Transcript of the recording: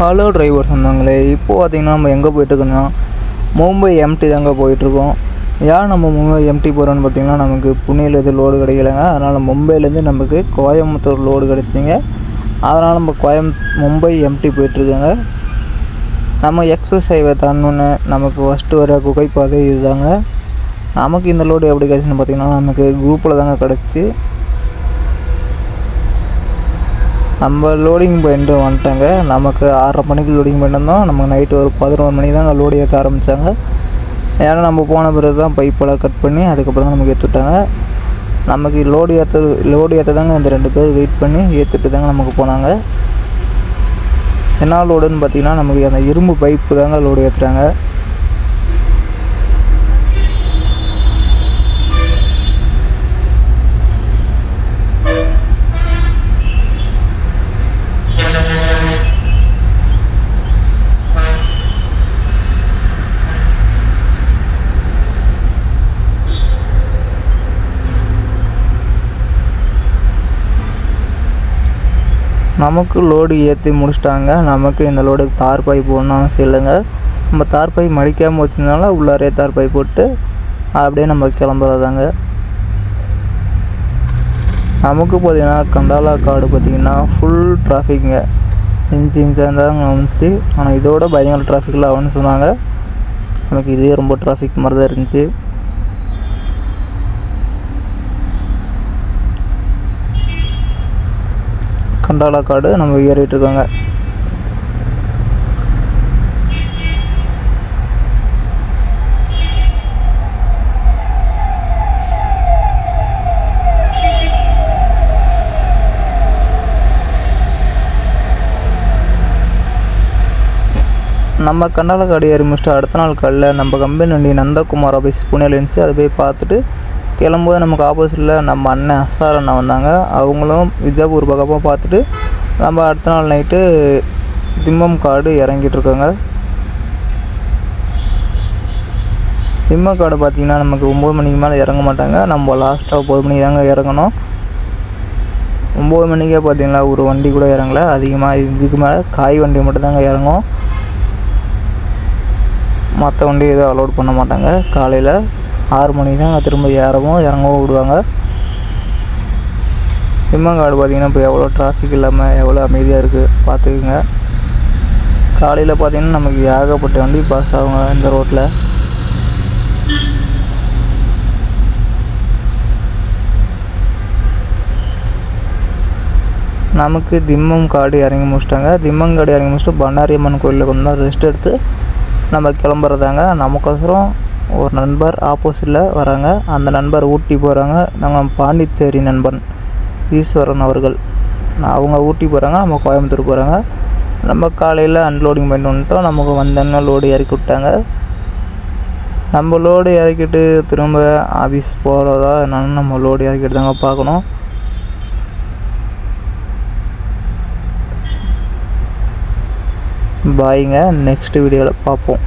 Hello driver சொன்னாங்களே, இப்போது பார்த்திங்கன்னா நம்ம எங்கே போயிட்டுருக்கோன்னா மும்பை எம்டி தாங்க போயிட்டுருக்கோம். ஏன் நம்ம மும்பை எம்டி போகிறோன்னு பார்த்திங்கன்னா, நமக்கு புனேயில் எதுவும் லோடு கிடைக்கலங்க. அதனால் மும்பையிலேருந்து நமக்கு கோயம்புத்தூர் லோடு கிடச்சிங்க. அதனால் நம்ம மும்பை எம்டி போயிட்டுருக்கோங்க. நம்ம எக்ஸ்பிரஸ் ஹைவே தாண்டோன்னே நமக்கு ஃபஸ்ட்டு வர குகைப்பாதை இது தாங்க. நமக்கு இந்த லோடு எப்படி கிடச்சின்னு பார்த்திங்கன்னா, நமக்கு குரூப்பில் தாங்க கிடச்சி. நம்ம லோடிங் பாயிண்ட்டு வந்துட்டாங்க. நமக்கு 6:30 மணிக்கு லோடிங் பாயிண்ட் வந்தோம். நமக்கு நைட்டு ஒரு 11 மணிக்கு தாங்க லோடு ஏற்ற ஆரம்பித்தாங்க. ஏன்னா நம்ம போன பிறகு தான் பைப்பெல்லாம் கட் பண்ணி அதுக்கப்புறம் தான் நமக்கு ஏற்றிவிட்டாங்க. நமக்கு லோடு ஏற்ற தாங்க இந்த 2 பேர் வெயிட் பண்ணி ஏற்றிட்டு தாங்க நமக்கு போனாங்க. என்ன லோடுன்னு பார்த்திங்கன்னா, நமக்கு அந்த இரும்பு பைப்பு தாங்க லோடு ஏற்றுறாங்க. நமக்கு லோடு ஏற்றி முடிச்சிட்டாங்க. நமக்கு இந்த லோடுக்கு தார் பை போடணும் அவசியம் இல்லைங்க. நம்ம தார் பை மடிக்காமல் வச்சதுனால உள்ளாரே தார் பை போட்டு அப்படியே நம்ம கிளம்புறதாங்க. நமக்கு பார்த்திங்கன்னா கண்டாலா காடு பார்த்திங்கன்னா ஃபுல் டிராஃபிக்குங்க. இன்ச்சாக இருந்தாங்க வந்துச்சு. ஆனால் இதோட பயங்கர டிராஃபிக்கில் ஆகும்னு சொன்னாங்க. நமக்கு இதே ரொம்ப டிராஃபிக் மாதிரி தான் இருந்துச்சு. கண்டாலா காடு நம்ம ஏறிட்டு இருக்காங்க. நம்ம கண்டாலா காடு ஏறி முடிச்சுட்டு அடுத்த நாள் காலையில் நம்ம கம்பெனி வண்டி நந்தகுமார் ஆஃபீஸ் புனேல இருந்துச்சு. அதை போய் பார்த்துட்டு கிளம்பும்போது நமக்கு ஆப்போசிட்டில் நம்ம அண்ணன் எஸ்ஆர் அண்ணா வந்தாங்க. அவங்களும் விஜாப்பூர் பக்கமாக பார்த்துட்டு நம்ம அடுத்த நாள் நைட்டு திம்மம் காடு இறங்கிட்டுருக்கோங்க. திம்மம் காடு பார்த்திங்கன்னா நமக்கு 9 மணிக்கு மேலே இறங்க மாட்டாங்க. நம்ம லாஸ்ட்டாக 9 மணிக்கு தாங்க இறங்கணும். 9 மணிக்கே பார்த்திங்கன்னா ஒரு வண்டி கூட இறங்கலை. அதிகமாக இதுக்கு மேலே காய் வண்டி மட்டும் தாங்க இறங்கும். மற்ற வண்டி எதுவும் அலோட் பண்ண மாட்டாங்க. காலையில் 6 மணிக்கு தான் திரும்ப இறங்கவும் விடுவாங்க. திம்மங்காடு பார்த்திங்கன்னா இப்போ எவ்வளோ டிராஃபிக் இல்லாமல் எவ்வளோ அமைதியாக இருக்குது பார்த்துக்குங்க. காலையில் பார்த்திங்கன்னா நமக்கு ஏகப்பட்ட வண்டி பாஸ் ஆகுங்க இந்த ரோட்டில். நமக்கு திம்மங்காடு இறங்கி முடிச்சிட்டாங்க. திம்மங்காடு இறங்கி முடிச்சுட்டு பண்ணாரியம்மன் கோயிலில் கொஞ்சம் ரெஸ்ட் எடுத்து நம்ம கிளம்புறதாங்க. நமக்கோசரம் ஒரு நண்பர் ஆப்போசிட்டில் வராங்க. அந்த நண்பர் ஊட்டி போகிறாங்க. நாங்கள் பாண்டிச்சேரி நண்பன் ஈஸ்வரன் அவர்கள் அவங்க ஊட்டி போகிறாங்க. நம்ம கோயம்புத்தூர் போகிறாங்க. நம்ம காலையில் அன்லோடிங் பண்ணிட்டு வந்துட்டோம். நமக்கு வந்தோன்னா லோடு இறக்கி விட்டாங்க. நம்ம லோடு இறக்கிட்டு திரும்ப ஆஃபீஸ் போகிறதா என்னன்னு நம்ம லோடு இறக்கிட்டு தாங்க பார்க்கணும். பாய்ங்க, நெக்ஸ்ட் வீடியோவில் பார்ப்போம்.